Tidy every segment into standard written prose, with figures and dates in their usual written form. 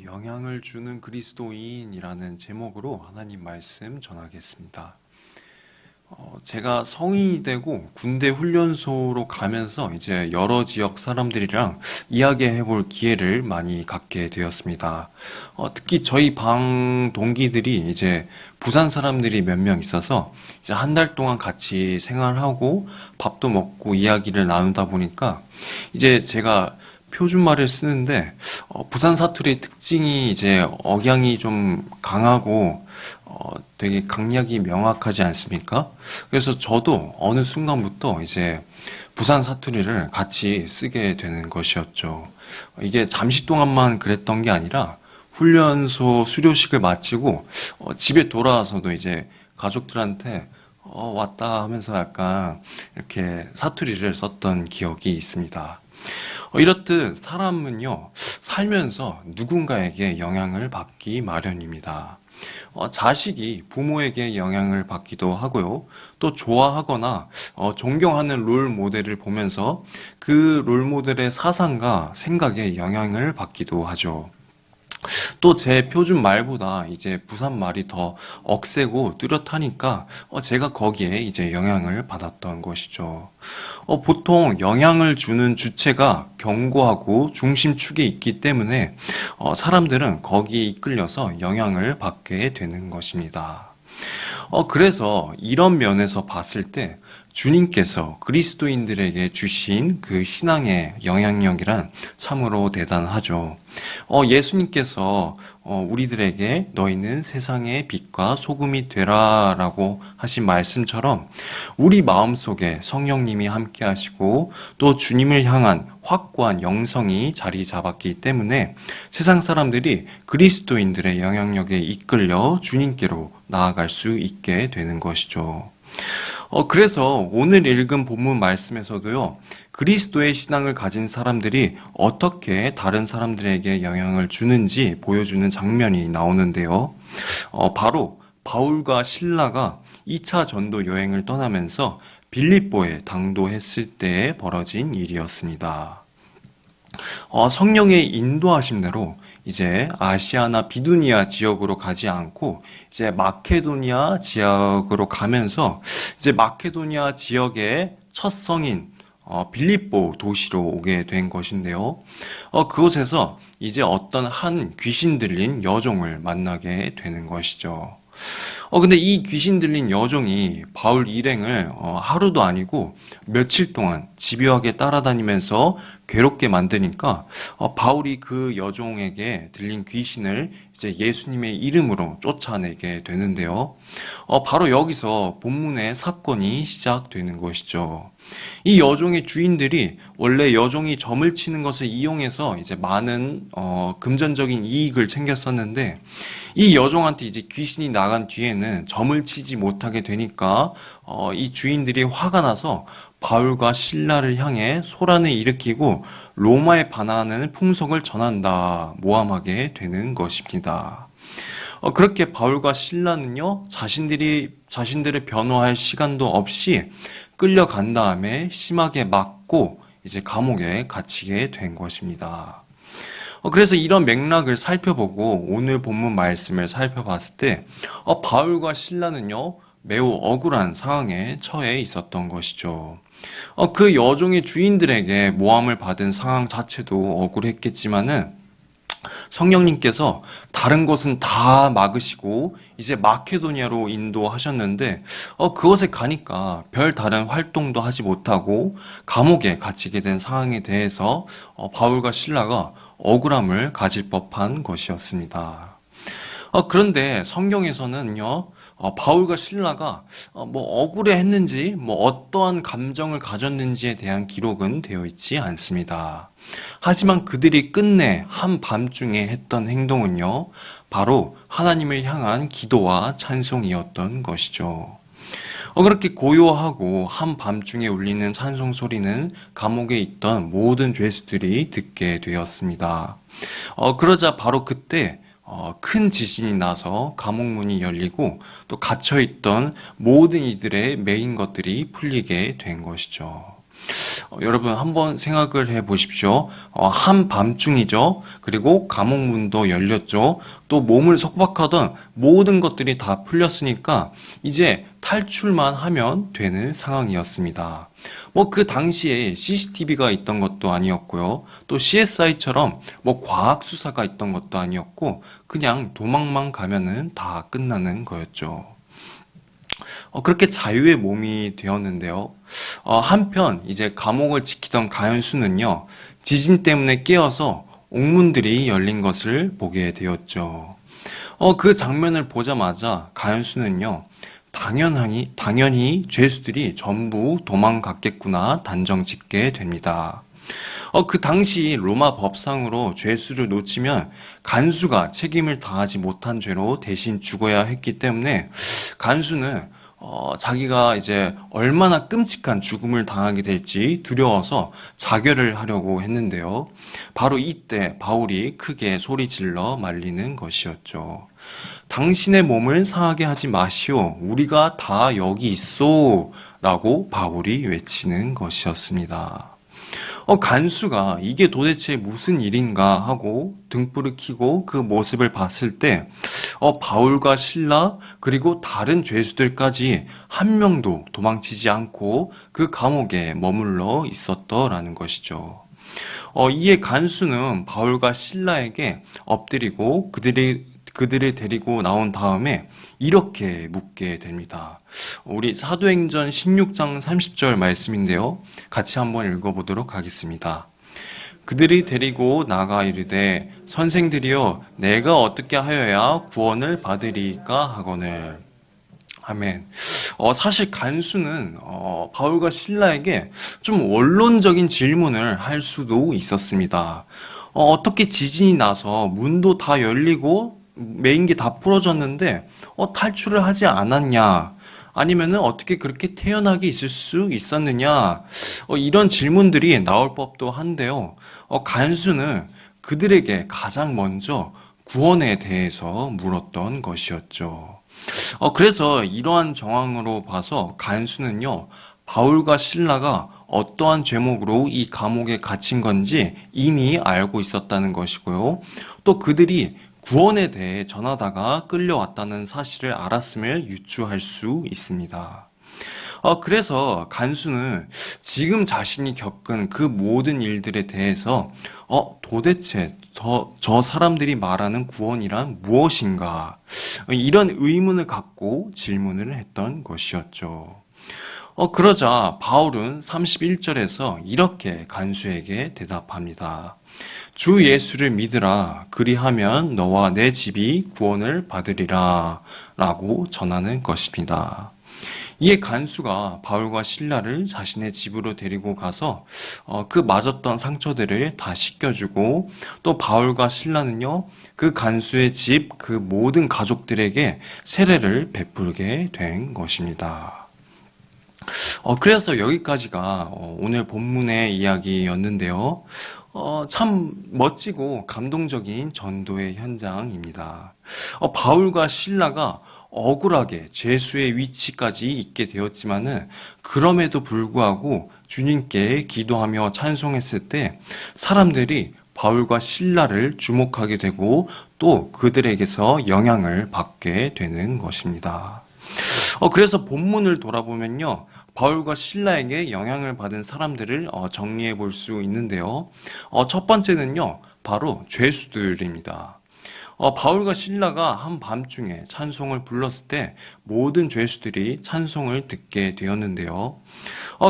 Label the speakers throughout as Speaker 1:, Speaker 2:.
Speaker 1: 영향을 주는 그리스도인이라는 제목으로 하나님 말씀 전하겠습니다. 제가 성인이 되고 군대 훈련소로 가면서 이제 여러 지역 사람들이랑 이야기해 볼 기회를 많이 갖게 되었습니다. 특히 저희 방 동기들이 이제 부산 사람들이 몇 명 있어서 이제 한 달 동안 같이 생활하고 밥도 먹고 이야기를 나누다 보니까 이제 제가 표준말을 쓰는데 부산 사투리의 특징이 이제 억양이 좀 강하고 되게 강약이 명확하지 않습니까? 그래서 저도 어느 순간부터 이제 부산 사투리를 같이 쓰게 되는 것이었죠. 이게 잠시 동안만 그랬던 게 아니라 훈련소 수료식을 마치고 집에 돌아와서도 이제 가족들한테 왔다 하면서 약간 이렇게 사투리를 썼던 기억이 있습니다. 이렇듯 사람은요, 살면서 누군가에게 영향을 받기 마련입니다. 자식이 부모에게 영향을 받기도 하고요. 또 좋아하거나 존경하는 롤 모델을 보면서 그 롤 모델의 사상과 생각에 영향을 받기도 하죠. 또 제 표준 말보다 이제 부산 말이 더 억세고 뚜렷하니까 제가 거기에 이제 영향을 받았던 것이죠. 보통 영향을 주는 주체가 견고하고 중심축에 있기 때문에 사람들은 거기에 이끌려서 영향을 받게 되는 것입니다. 그래서 이런 면에서 봤을 때 주님께서 그리스도인들에게 주신 그 신앙의 영향력이란 참으로 대단하죠. 예수님께서 우리들에게 너희는 세상의 빛과 소금이 되라라고 하신 말씀처럼 우리 마음속에 성령님이 함께 하시고 또 주님을 향한 확고한 영성이 자리 잡았기 때문에 세상 사람들이 그리스도인들의 영향력에 이끌려 주님께로 나아갈 수 있게 되는 것이죠. 그래서 오늘 읽은 본문 말씀에서도요, 그리스도의 신앙을 가진 사람들이 어떻게 다른 사람들에게 영향을 주는지 보여주는 장면이 나오는데요. 바로 바울과 신라가 2차 전도 여행을 떠나면서 빌립보에 당도했을 때에 벌어진 일이었습니다. 성령의 인도하심대로 이제 아시아나 비두니아 지역으로 가지 않고 이제 마케도니아 지역으로 가면서 이제 마케도니아 지역의 첫 성인 빌립보 도시로 오게 된 것인데요. 그곳에서 이제 어떤 한 귀신 들린 여종을 만나게 되는 것이죠. 근데 이 귀신 들린 여종이 바울 일행을 하루도 아니고 며칠 동안 집요하게 따라다니면서 괴롭게 만드니까 바울이 그 여종에게 들린 귀신을 이제 예수님의 이름으로 쫓아내게 되는데요. 바로 여기서 본문의 사건이 시작되는 것이죠. 이 여종의 주인들이 원래 여종이 점을 치는 것을 이용해서 이제 많은 금전적인 이익을 챙겼었는데 이 여종한테 이제 귀신이 나간 뒤에는 점을 치지 못하게 되니까 이 주인들이 화가 나서 바울과 신라를 향해 소란을 일으키고 로마에 반하는 풍속을 전한다 모함하게 되는 것입니다. 그렇게 바울과 신라는요, 자신들을 변호할 시간도 없이 끌려간 다음에 심하게 맞고 이제 감옥에 갇히게 된 것입니다. 그래서 이런 맥락을 살펴보고 오늘 본문 말씀을 살펴봤을 때 바울과 신라는요, 매우 억울한 상황에 처해 있었던 것이죠. 그 여종의 주인들에게 모함을 받은 상황 자체도 억울했겠지만은 성령님께서 다른 곳은 다 막으시고 이제 마케도니아로 인도하셨는데 그곳에 가니까 별 다른 활동도 하지 못하고 감옥에 갇히게 된 상황에 대해서 바울과 신라가 억울함을 가질 법한 것이었습니다. 그런데 성경에서는요, 바울과 신라가 뭐 억울해했는지 뭐 어떠한 감정을 가졌는지에 대한 기록은 되어 있지 않습니다. 하지만 그들이 끝내 한밤중에 했던 행동은요, 바로 하나님을 향한 기도와 찬송이었던 것이죠. 그렇게 고요하고 한밤중에 울리는 찬송 소리는 감옥에 있던 모든 죄수들이 듣게 되었습니다. 그러자 바로 그때 큰 지진이 나서 감옥 문이 열리고 또 갇혀있던 모든 이들의 매인 것들이 풀리게 된 것이죠. 여러분 한번 생각을 해 보십시오. 한밤중이죠. 그리고 감옥문도 열렸죠. 또 몸을 속박하던 모든 것들이 다 풀렸으니까 이제 탈출만 하면 되는 상황이었습니다. 그 당시에 CCTV가 있던 것도 아니었고요. 또 CSI처럼 과학 수사가 있던 것도 아니었고 그냥 도망만 가면은 다 끝나는 거였죠. 그렇게 자유의 몸이 되었는데요. 한편 이제 감옥을 지키던 가연수는요, 지진 때문에 깨어서 옥문들이 열린 것을 보게 되었죠. 그 장면을 보자마자 가연수는요, 당연히 죄수들이 전부 도망갔겠구나 단정 짓게 됩니다. 그 당시 로마 법상으로 죄수를 놓치면 간수가 책임을 다하지 못한 죄로 대신 죽어야 했기 때문에 간수는 자기가 이제 얼마나 끔찍한 죽음을 당하게 될지 두려워서 자결을 하려고 했는데요. 바로 이때 바울이 크게 소리질러 말리는 것이었죠. 당신의 몸을 상하게 하지 마시오. 우리가 다 여기 있소. 라고 바울이 외치는 것이었습니다. 간수가 이게 도대체 무슨 일인가 하고 등불을 켜고 그 모습을 봤을 때 바울과 실라 그리고 다른 죄수들까지 한 명도 도망치지 않고 그 감옥에 머물러 있었더라는 것이죠. 이에 간수는 바울과 실라에게 엎드리고 그들을 데리고 나온 다음에 이렇게 묻게 됩니다. 우리 사도행전 16장 30절 말씀인데요. 같이 한번 읽어보도록 하겠습니다. 그들이 데리고 나가 이르되 선생들이여 내가 어떻게 하여야 구원을 받으리까 하거늘. 아멘. 사실 간수는 바울과 실라에게 좀 원론적인 질문을 할 수도 있었습니다. 어떻게 지진이 나서 문도 다 열리고 메인기 다 풀어졌는데 탈출을 하지 않았냐? 아니면은 어떻게 그렇게 태연하게 있을 수 있었느냐? 이런 질문들이 나올 법도 한데요. 간수는 그들에게 가장 먼저 구원에 대해서 물었던 것이었죠. 그래서 이러한 정황으로 봐서 간수는요, 바울과 실라가 어떠한 죄목으로 이 감옥에 갇힌 건지 이미 알고 있었다는 것이고요. 또 그들이 구원에 대해 전하다가 끌려왔다는 사실을 알았음을 유추할 수 있습니다. 그래서 간수는 지금 자신이 겪은 그 모든 일들에 대해서 도대체 저 사람들이 말하는 구원이란 무엇인가? 이런 의문을 갖고 질문을 했던 것이었죠. 그러자 바울은 31절에서 이렇게 간수에게 대답합니다. 주 예수를 믿으라. 그리하면 너와 내 집이 구원을 받으리라. 라고 전하는 것입니다. 이에 간수가 바울과 실라를 자신의 집으로 데리고 가서 그 맞았던 상처들을 다 씻겨주고 또 바울과 실라는요, 그 간수의 집 그 모든 가족들에게 세례를 베풀게 된 것입니다. 그래서 여기까지가 오늘 본문의 이야기였는데요. 참 멋지고 감동적인 전도의 현장입니다. 바울과 실라가 억울하게 죄수의 위치까지 있게 되었지만은 그럼에도 불구하고 주님께 기도하며 찬송했을 때 사람들이 바울과 실라를 주목하게 되고 또 그들에게서 영향을 받게 되는 것입니다. 그래서 본문을 돌아보면요. 바울과 실라에게 영향을 받은 사람들을 정리해 볼 수 있는데요. 첫 번째는요. 바로 죄수들입니다. 바울과 실라가 한밤중에 찬송을 불렀을 때 모든 죄수들이 찬송을 듣게 되었는데요.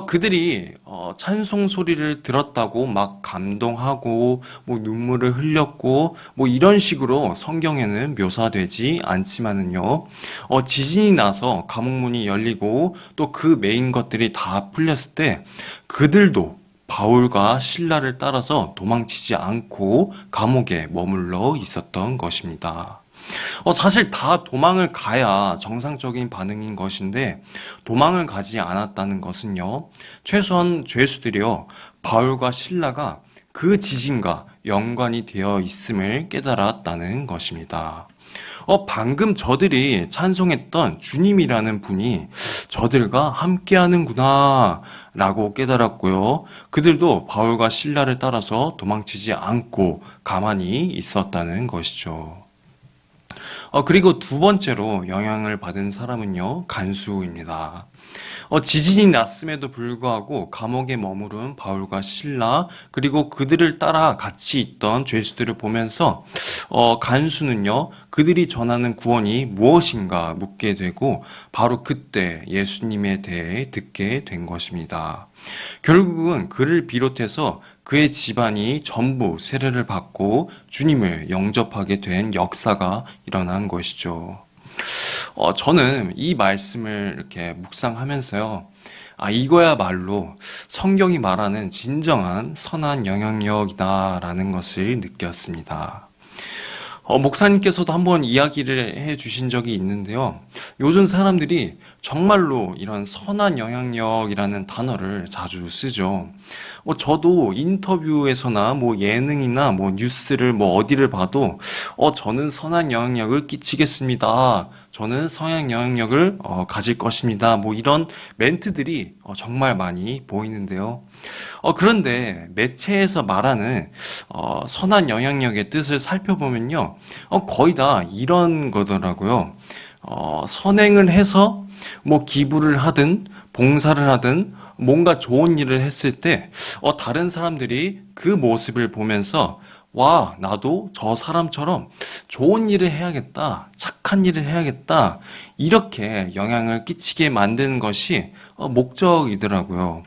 Speaker 1: 그들이 찬송 소리를 들었다고 막 감동하고 눈물을 흘렸고 이런 식으로 성경에는 묘사되지 않지만은요. 지진이 나서 감옥문이 열리고 또 그 메인 것들이 다 풀렸을 때 그들도 바울과 실라를 따라서 도망치지 않고 감옥에 머물러 있었던 것입니다. 사실 다 도망을 가야 정상적인 반응인 것인데 도망을 가지 않았다는 것은요. 최소한 죄수들이요. 바울과 실라가 그 지진과 연관이 되어 있음을 깨달았다는 것입니다. 방금 저들이 찬송했던 주님이라는 분이 저들과 함께하는구나 라고 깨달았고요. 그들도 바울과 실라를 따라서 도망치지 않고 가만히 있었다는 것이죠. 그리고 두 번째로 영향을 받은 사람은요, 간수입니다. 지진이 났음에도 불구하고 감옥에 머무른 바울과 실라, 그리고 그들을 따라 같이 있던 죄수들을 보면서 간수는요, 그들이 전하는 구원이 무엇인가 묻게 되고 바로 그때 예수님에 대해 듣게 된 것입니다. 결국은 그를 비롯해서 그의 집안이 전부 세례를 받고 주님을 영접하게 된 역사가 일어난 것이죠. 저는 이 말씀을 이렇게 묵상하면서요, 이거야말로 성경이 말하는 진정한 선한 영향력이다라는 것을 느꼈습니다. 목사님께서도 한번 이야기를 해 주신 적이 있는데요. 요즘 사람들이 정말로 이런 선한 영향력이라는 단어를 자주 쓰죠. 저도 인터뷰에서나 뭐 예능이나 뭐 뉴스를 뭐 어디를 봐도 저는 선한 영향력을 끼치겠습니다. 저는 선한 영향력을 가질 것입니다. 뭐 이런 멘트들이 정말 많이 보이는데요. 그런데 매체에서 말하는 선한 영향력의 뜻을 살펴보면요, 거의 다 이런 거더라고요. 선행을 해서 뭐 기부를 하든 봉사를 하든 뭔가 좋은 일을 했을 때 다른 사람들이 그 모습을 보면서 와, 나도 저 사람처럼 좋은 일을 해야겠다, 착한 일을 해야겠다, 이렇게 영향을 끼치게 만드는 것이 목적이더라고요.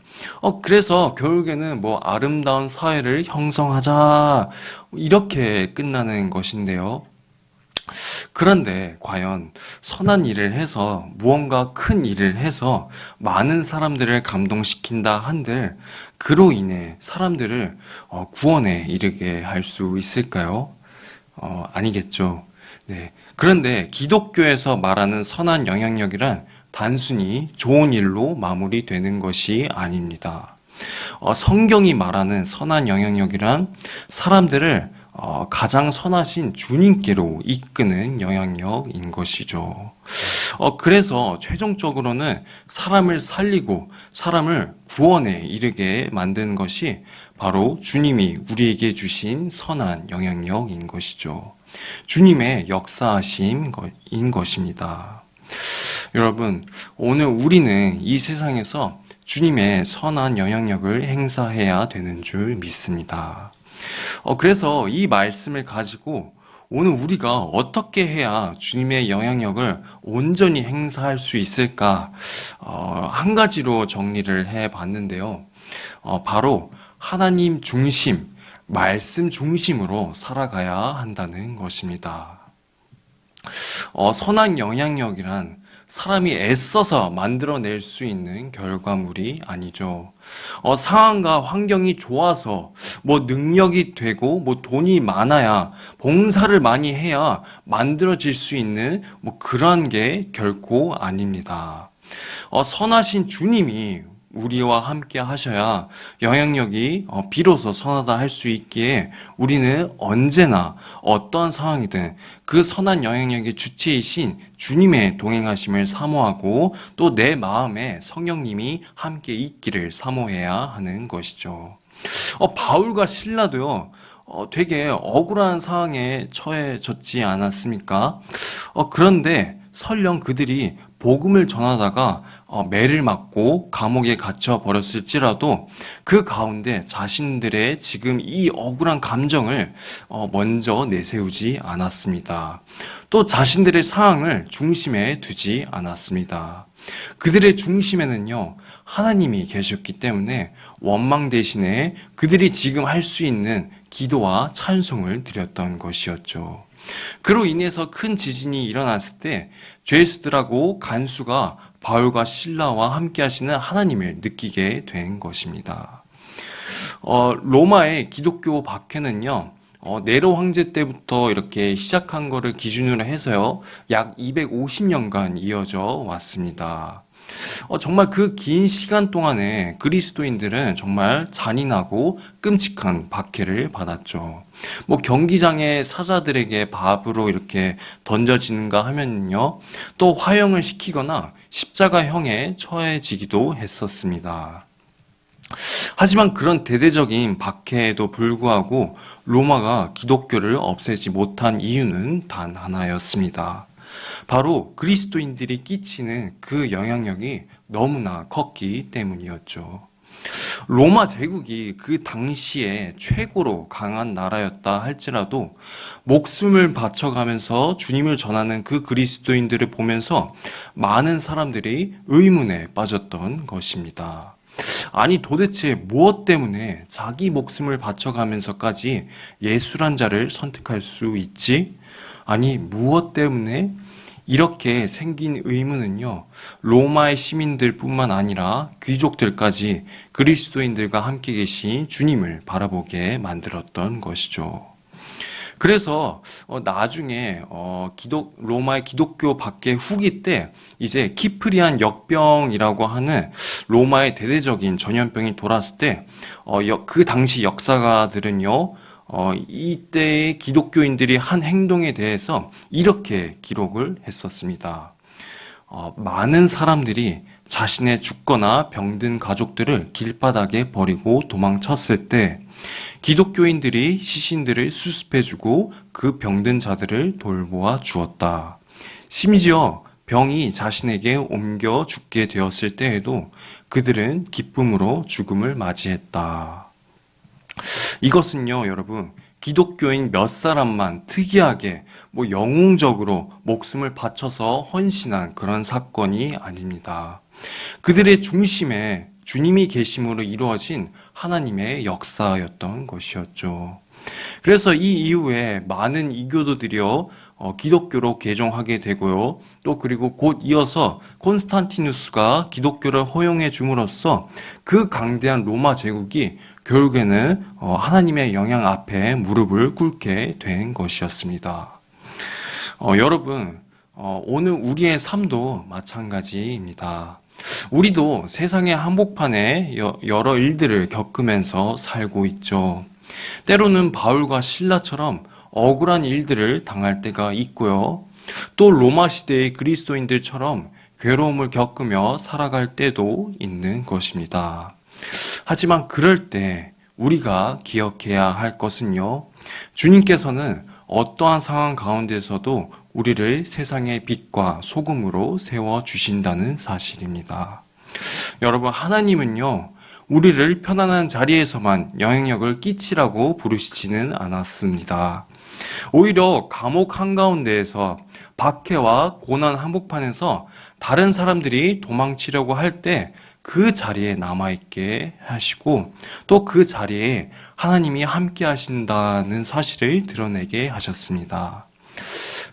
Speaker 1: 그래서 결국에는 뭐 아름다운 사회를 형성하자, 이렇게 끝나는 것인데요. 그런데 과연 선한 일을 해서 무언가 큰 일을 해서 많은 사람들을 감동시킨다 한들 그로 인해 사람들을 구원에 이르게 할 수 있을까요? 아니겠죠. 네. 그런데 기독교에서 말하는 선한 영향력이란 단순히 좋은 일로 마무리되는 것이 아닙니다. 성경이 말하는 선한 영향력이란 사람들을 가장 선하신 주님께로 이끄는 영향력인 것이죠. 그래서 최종적으로는 사람을 살리고 사람을 구원에 이르게 만드는 것이 바로 주님이 우리에게 주신 선한 영향력인 것이죠. 주님의 역사하심인 것입니다. 여러분, 오늘 우리는 이 세상에서 주님의 선한 영향력을 행사해야 되는 줄 믿습니다. 그래서 이 말씀을 가지고 오늘 우리가 어떻게 해야 주님의 영향력을 온전히 행사할 수 있을까? 한 가지로 정리를 해 봤는데요. 바로 하나님 중심, 말씀 중심으로 살아가야 한다는 것입니다. 선한 영향력이란 사람이 애써서 만들어낼 수 있는 결과물이 아니죠. 상황과 환경이 좋아서 뭐 능력이 되고 뭐 돈이 많아야 봉사를 많이 해야 만들어질 수 있는 뭐 그런 게 결코 아닙니다. 선하신 주님이 우리와 함께 하셔야 영향력이 비로소 선하다 할 수 있기에 우리는 언제나 어떠한 상황이든 그 선한 영향력의 주체이신 주님의 동행하심을 사모하고 또 내 마음에 성령님이 함께 있기를 사모해야 하는 것이죠. 바울과 실라도요, 되게 억울한 상황에 처해졌지 않았습니까? 그런데 설령 그들이 복음을 전하다가 매를 맞고 감옥에 갇혀 버렸을지라도 그 가운데 자신들의 지금 이 억울한 감정을 먼저 내세우지 않았습니다. 또 자신들의 상황을 중심에 두지 않았습니다. 그들의 중심에는요, 하나님이 계셨기 때문에 원망 대신에 그들이 지금 할 수 있는 기도와 찬송을 드렸던 것이었죠. 그로 인해서 큰 지진이 일어났을 때 죄수들하고 간수가 바울과 실라와 함께 하시는 하나님을 느끼게 된 것입니다. 로마의 기독교 박해는요, 네로 황제 때부터 이렇게 시작한 거를 기준으로 해서요, 약 250년간 이어져 왔습니다. 정말 그 긴 시간 동안에 그리스도인들은 정말 잔인하고 끔찍한 박해를 받았죠. 뭐 경기장의 사자들에게 밥으로 이렇게 던져지는가 하면요, 또 화형을 시키거나 십자가형에 처해지기도 했었습니다. 하지만 그런 대대적인 박해에도 불구하고 로마가 기독교를 없애지 못한 이유는 단 하나였습니다. 바로 그리스도인들이 끼치는 그 영향력이 너무나 컸기 때문이었죠. 로마 제국이 그 당시에 최고로 강한 나라였다 할지라도 목숨을 바쳐가면서 주님을 전하는 그 그리스도인들을 보면서 많은 사람들이 의문에 빠졌던 것입니다. 아니 도대체 무엇 때문에 자기 목숨을 바쳐가면서까지 예수란 자를 선택할 수 있지? 아니 무엇 때문에? 이렇게 생긴 의문은요, 로마의 시민들뿐만 아니라 귀족들까지 그리스도인들과 함께 계신 주님을 바라보게 만들었던 것이죠. 그래서 나중에 로마의 기독교 박해 후기 때 이제 키프리안 역병이라고 하는 로마의 대대적인 전염병이 돌았을 때 그 당시 역사가들은요, 이때의 기독교인들이 한 행동에 대해서 이렇게 기록을 했었습니다. 많은 사람들이 자신의 죽거나 병든 가족들을 길바닥에 버리고 도망쳤을 때 기독교인들이 시신들을 수습해주고 그 병든 자들을 돌보아 주었다. 심지어 병이 자신에게 옮겨 죽게 되었을 때에도 그들은 기쁨으로 죽음을 맞이했다. 이것은요, 여러분, 기독교인 몇 사람만 특이하게 영웅적으로 목숨을 바쳐서 헌신한 그런 사건이 아닙니다. 그들의 중심에 주님이 계심으로 이루어진 하나님의 역사였던 것이었죠. 그래서 이 이후에 많은 이교도들이요, 기독교로 개종하게 되고요. 또 그리고 곧 이어서 콘스탄티누스가 기독교를 허용해 줌으로써 그 강대한 로마 제국이 결국에는 하나님의 영향 앞에 무릎을 꿇게 된 것이었습니다. 여러분, 오늘 우리의 삶도 마찬가지입니다. 우리도 세상의 한복판에 여러 일들을 겪으면서 살고 있죠. 때로는 바울과 실라처럼 억울한 일들을 당할 때가 있고요. 또 로마 시대의 그리스도인들처럼 괴로움을 겪으며 살아갈 때도 있는 것입니다. 하지만 그럴 때 우리가 기억해야 할 것은요, 주님께서는 어떠한 상황 가운데서도 우리를 세상의 빛과 소금으로 세워주신다는 사실입니다. 여러분, 하나님은요, 우리를 편안한 자리에서만 영향력을 끼치라고 부르시지는 않았습니다. 오히려 감옥 한가운데에서 박해와 고난 한복판에서 다른 사람들이 도망치려고 할 때 그 자리에 남아있게 하시고 또 그 자리에 하나님이 함께 하신다는 사실을 드러내게 하셨습니다.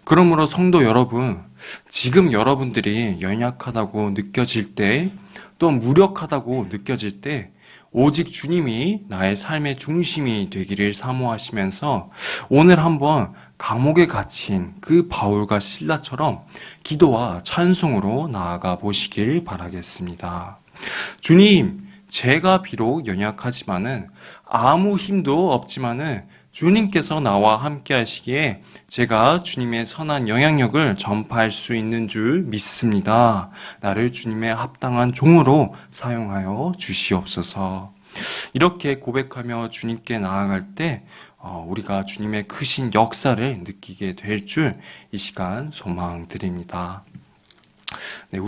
Speaker 1: 그러므로 성도 여러분, 지금 여러분들이 연약하다고 느껴질 때, 또 무력하다고 느껴질 때, 오직 주님이 나의 삶의 중심이 되기를 사모하시면서 오늘 한번 감옥에 gat힌 그 바울과 실라처럼 기도와 찬송으로 나아가 보시길 바라겠습니다. 주님, 제가 비록 연약하지만은 아무 힘도 없지만은 주님께서 나와 함께 하시기에 제가 주님의 선한 영향력을 전파할 수 있는 줄 믿습니다. 나를 주님의 합당한 종으로 사용하여 주시옵소서. 이렇게 고백하며 주님께 나아갈 때 우리가 주님의 크신 역사를 느끼게 될 줄 이 시간 소망드립니다. 네,